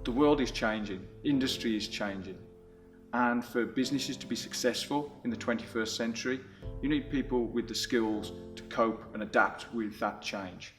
The world is changing, industry is changing, and for businesses to be successful in the 21st century, you need people with the skills to cope and adapt with that change.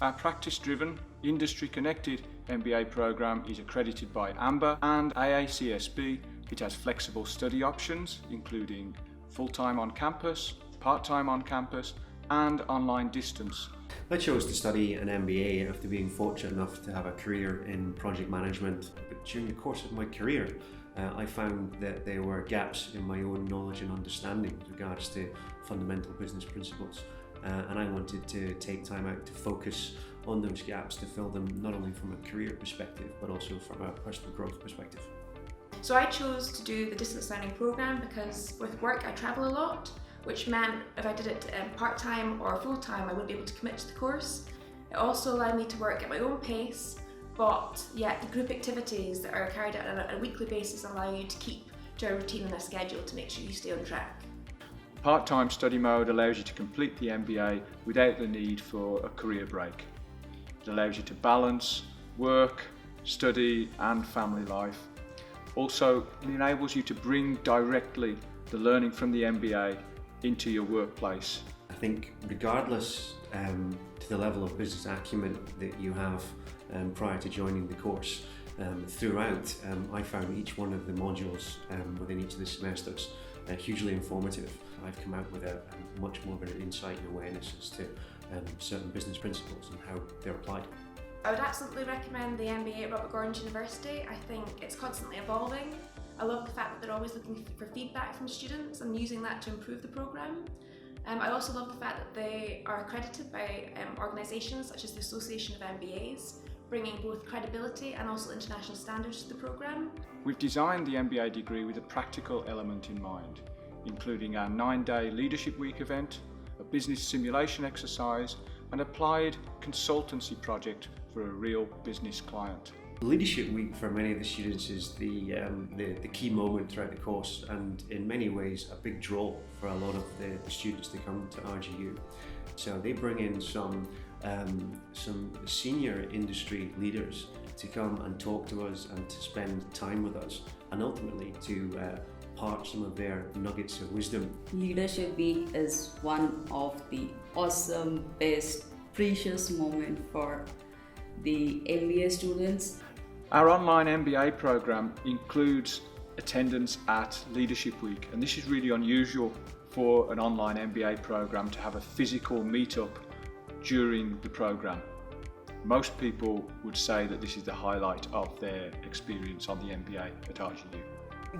Our practice-driven, industry-connected MBA program is accredited by AMBA and AACSB. It has flexible study options, including full-time on campus, part-time on campus, and online distance. I chose to study an MBA after being fortunate enough to have a career in project management. But during the course of my career, I found that there were gaps in my own knowledge and understanding with regards to fundamental business principles. And I wanted to take time out to focus on those gaps, to fill them not only from a career perspective, but also from a personal growth perspective. So I chose to do the distance learning program because with work I travel a lot, which meant if I did it part-time or full-time I wouldn't be able to commit to the course. It also allowed me to work at my own pace, but yet the group activities that are carried out on a weekly basis allow you to keep to a routine and a schedule to make sure you stay on track. Part-time study mode allows you to complete the MBA without the need for a career break. It allows you to balance work, study and family life. Also, it enables you to bring directly the learning from the MBA into your workplace. I think regardless to the level of business acumen that you have prior to joining the course, throughout I found each one of the modules within each of the semesters hugely informative. I've come out with a much more of an insight and awareness as to certain business principles and how they're applied. I would absolutely recommend the MBA at Robert Gordon University. I think it's constantly evolving. I love the fact that they're always looking for feedback from students and using that to improve the programme. I also love the fact that they are accredited by organisations such as the Association of MBAs, bringing both credibility and also international standards to the programme. We've designed the MBA degree with a practical element in mind, including our 9-day Leadership Week event, a business simulation exercise, and applied consultancy project for a real business client. Leadership Week for many of the students is the key moment throughout the course, and in many ways a big draw for a lot of the students that come to RGU. So they bring in some senior industry leaders to come and talk to us and to spend time with us, and ultimately to part some of their nuggets of wisdom. Leadership Week is one of the awesome, best, precious moment for the MBA students. Our online MBA program includes attendance at Leadership Week, and this is really unusual for an online MBA program to have a physical meetup during the program. Most people would say that this is the highlight of their experience on the MBA at RGU.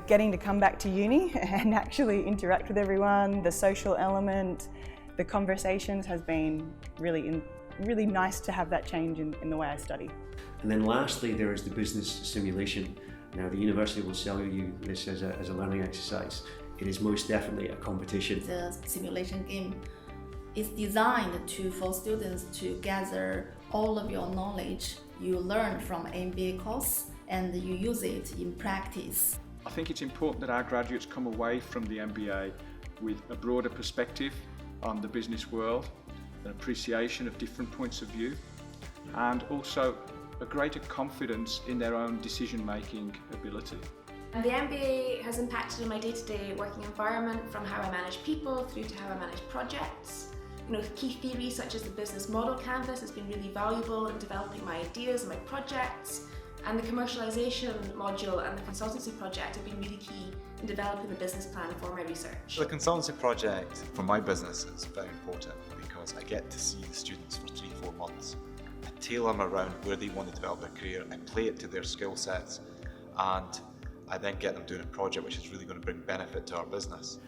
Getting to come back to uni and actually interact with everyone, the social element, the conversations has been really nice to have that change in the way I study. And then lastly, there is the business simulation. Now, the university will sell you this as a learning exercise. It is most definitely a competition. The simulation game is designed for students to gather all of your knowledge you learn from MBA course and you use it in practice. I think it's important that our graduates come away from the MBA with a broader perspective on the business world, an appreciation of different points of view, and also a greater confidence in their own decision-making ability. And the MBA has impacted on my day-to-day working environment, from how I manage people through to how I manage projects. Key theories such as the business model canvas has been really valuable in developing my ideas and my projects, and the commercialisation module and the consultancy project have been really key in developing the business plan for my research. The consultancy project for my business is very important because I get to see the students for 3-4 months. I tailor them around where they want to develop their career, I play it to their skill sets, and I then get them doing a project which is really going to bring benefit to our business.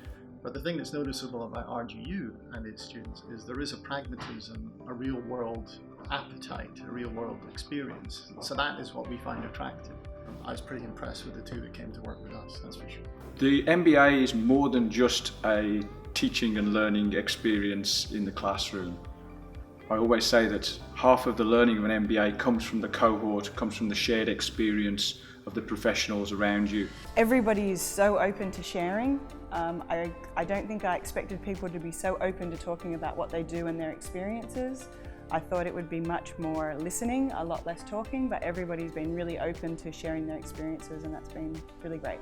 But the thing that's noticeable about RGU and its students is there is a pragmatism, a real world appetite, a real world experience. So that is what we find attractive. I was pretty impressed with the two that came to work with us, that's for sure. The MBA is more than just a teaching and learning experience in the classroom. I always say that half of the learning of an MBA comes from the cohort, comes from the shared experience of the professionals around you. Everybody is so open to sharing. I don't think I expected people to be so open to talking about what they do and their experiences. I thought it would be much more listening, a lot less talking, but everybody's been really open to sharing their experiences, and that's been really great.